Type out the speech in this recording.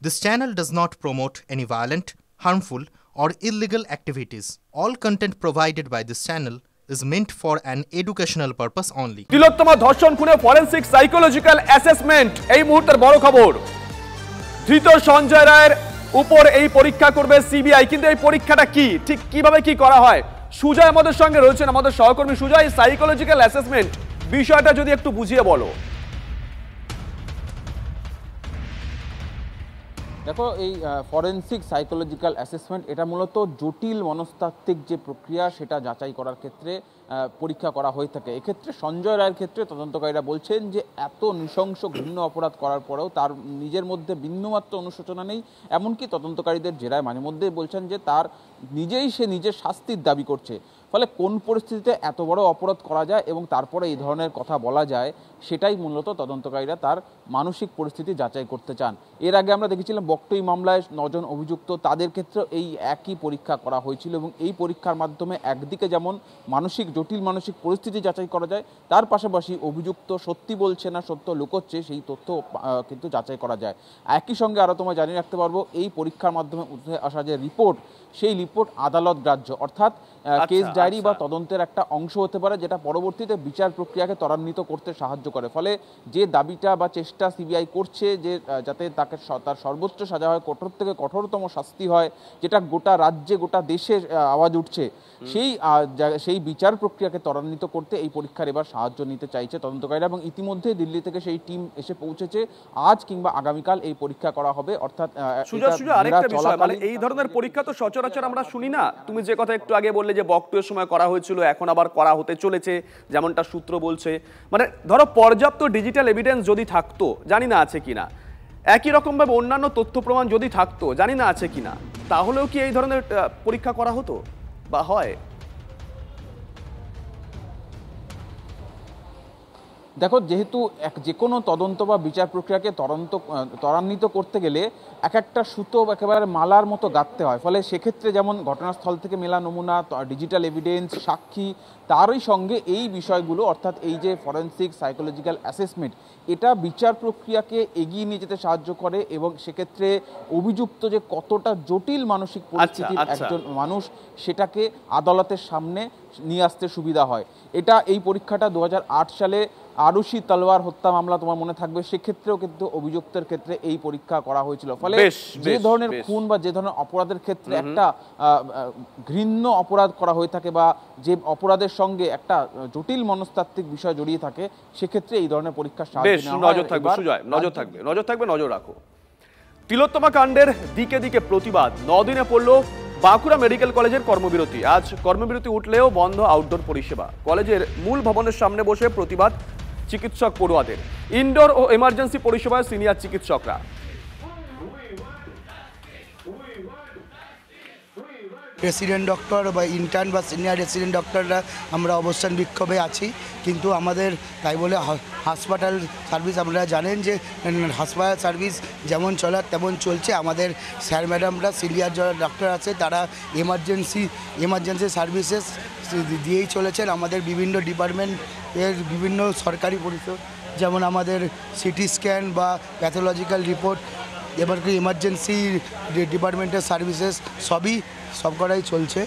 This channel does not promote any violent, harmful, or illegal activities. All content provided by this channel is meant for an educational purpose only. তিলোত্তমা ধর্ষণ খুনে forensic psychological assessment এই মুহূর্তের বড় খবর। ধৃত সঞ্জয় রায়ের উপর এই পরীক্ষা করবে সিবিআই, কিন্তু এই পরীক্ষাটা কি, ঠিক কিভাবে কি করা হয়? সুজয় আমাদের সঙ্গে রয়েছেন, আমাদের সহকর্মী সুজয়। সাইকোলজিক্যাল অ্যাসেসমেন্ট বিষয়টা যদি একটু বুঝিয়ে বলো। দেখো, এই ফরেনসিক সাইকোলজিক্যাল অ্যাসেসমেন্ট এটা মূলত জটিল মনস্তাত্ত্বিক যে প্রক্রিয়া সেটা যাচাই করার ক্ষেত্রে পরীক্ষা করা হয়ে থাকে। এক্ষেত্রে সঞ্জয় রায়ের ক্ষেত্রে তদন্তকারীরা বলছেন যে এত নৃশংস ঘৃণ্য অপরাধ করার পরেও তার নিজের মধ্যে বিন্দুমাত্র অনুশোচনা নেই। এমনকি তদন্তকারীদের জেরায় মাঝে মধ্যেই বলছেন যে তার সে নিজের শাস্তির দাবি করছে। ফলে কোন পরিস্থিতিতে এত বড় অপরাধ করা যায় এবং তারপরে এই ধরনের কথা বলা যায়, সেটাই মূলত তদন্তকারীরা তার মানসিক পরিস্থিতি যাচাই করতে চান। এর আগে আমরা দেখেছিলাম বকটই মামলায় 9 জন অভিযুক্ত, তাদের ক্ষেত্রে এই একই পরীক্ষা করা হয়েছিল এবং এই পরীক্ষার মাধ্যমে একদিকে যেমন জটিল মানসিক পরিস্থিতি যাচাই করা যায়, তার পাশাপাশি অভিযুক্ত সত্যি বলছে না সত্য লুকোচ্ছে সেই তথ্য কিন্তু যাচাই করা যায়। একই সঙ্গে আরও তোমায় জানিয়ে রাখতে পারবো, এই পরীক্ষার মাধ্যমে উঠে আসা যে রিপোর্ট, সেই রিপোর্ট আদালত গ্রাহ্য, অর্থাৎ কেস ডায়েরি বা তদন্তের একটা অংশ হতে পারে, যেটা পরবর্তীতে বিচার প্রক্রিয়াকে ত্বরান্বিত করতে সাহায্য করে। ফলে যে দাবিটা বা চেষ্টা সিবিআই করছে যে যাতে তাকে তার সর্বোচ্চ সাজা হয়, কঠোর থেকে কঠোরতম শাস্তি হয়, যেটা গোটা রাজ্যে গোটা দেশে আওয়াজ উঠছে, সেই বিচার প্রক্রিয়াকে ত্বরান্বিত করতে এই পরীক্ষার এবার সাহায্য নিতে চাইছে তদন্তকারীরা। এবং ইতিমধ্যে দিল্লি থেকে সেই টিম এসে পৌঁছেছে। আজ কিংবা আগামীকাল এই পরীক্ষা করা হবে। অর্থাৎ এই ধরনের পরীক্ষা তো সচরাচর আমরা শুনি না। তুমি যে কথা একটু আগে বললে যে বকটুয়ের সময় করা হয়েছিল, এখন আবার করা হতে চলেছে, যেমনটা সূত্র বলছে। মানে ধরো পর্যাপ্ত ডিজিটাল এভিডেন্স যদি থাকতো, জানি না আছে কিনা, একই রকম ভাবে অন্যান্য তথ্য প্রমাণ যদি থাকতো, জানি না আছে কিনা, তাহলেও কি এই ধরনের পরীক্ষা করা হতো বা হয়? দেখো, যেহেতু যে কোনো তদন্ত বা বিচার প্রক্রিয়াকে ত্বরান্বিত করতে গেলে এক একটা সুতো একেবারে মালার মতো গাঁথতে হয়। ফলে সেক্ষেত্রে যেমন ঘটনাস্থল থেকে মেলা নমুনা, ডিজিটাল এভিডেন্স, সাক্ষী, তারই সঙ্গে এই বিষয়গুলো, অর্থাৎ এই যে ফরেনসিক সাইকোলজিক্যাল অ্যাসেসমেন্ট, এটা বিচার প্রক্রিয়াকে এগিয়ে নিয়ে যেতে সাহায্য করে এবং সেক্ষেত্রে অভিযুক্ত যে কতটা জটিল মানসিক পরিস্থিতির একজন মানুষ, সেটাকে আদালতের সামনে নিয়ে আসতে সুবিধা হয়। এই পরীক্ষাটা 2008 সালে আরুষি তলওয়ার হত্যা মামলা, তোমার মনে থাকবে, সেক্ষেত্রেও কিন্তু অভিযুক্তের ক্ষেত্রে এই পরীক্ষা করা হয়েছিল। ফলে যে ধরনের খুন বা যে ধরনের অপরাধের ক্ষেত্রে একটা ঘৃণ্য অপরাধ করা হয়ে থাকে বা যে অপরাধের সঙ্গে একটা জটিল মনস্তাত্ত্বিক বিষয় জড়িয়ে থাকে, সেক্ষেত্রে এই ধরনের পরীক্ষার নজর রাখো। তিলোত্তমা কাণ্ডের দিকে দিকে প্রতিবাদ, 9 দিনে পড়লো বাঁকুড়া মেডিকেল কলেজের কর্মবিরতি। আজ কর্মবিরতি উঠলেও বন্ধ আউটডোর পরিষেবা। কলেজের মূল ভবনের সামনে বসে প্রতিবাদ চিকিৎসক পড়ুয়াদের। ইনডোর ও এমার্জেন্সি পরিষেবায় সিনিয়র চিকিৎসকরা। রেসিডেন্ট ডক্টর বা ইন্টার্ন বা সিনিয়র রেসিডেন্ট ডক্টররা আমরা অবস্থান বিক্ষোভে আছি, কিন্তু আমাদের তাই বলে হাসপাতাল সার্ভিস, আপনারা জানেন যে হাসপাতাল সার্ভিস যেমন চলার তেমন চলছে। আমাদের স্যার ম্যাডামরা, সিনিয়র যারা ডক্টর আছে, তারা এমার্জেন্সি সার্ভিসেস দিয়েই চলেছেন। আমাদের বিভিন্ন ডিপার্টমেন্টের বিভিন্ন সরকারি পরিষেবা, যেমন আমাদের সিটি স্ক্যান বা প্যাথোলজিক্যাল রিপোর্ট, এবার কি ইমার্জেন্সি ডিপার্টমেন্টের সার্ভিসেস, সব করাই চলছে।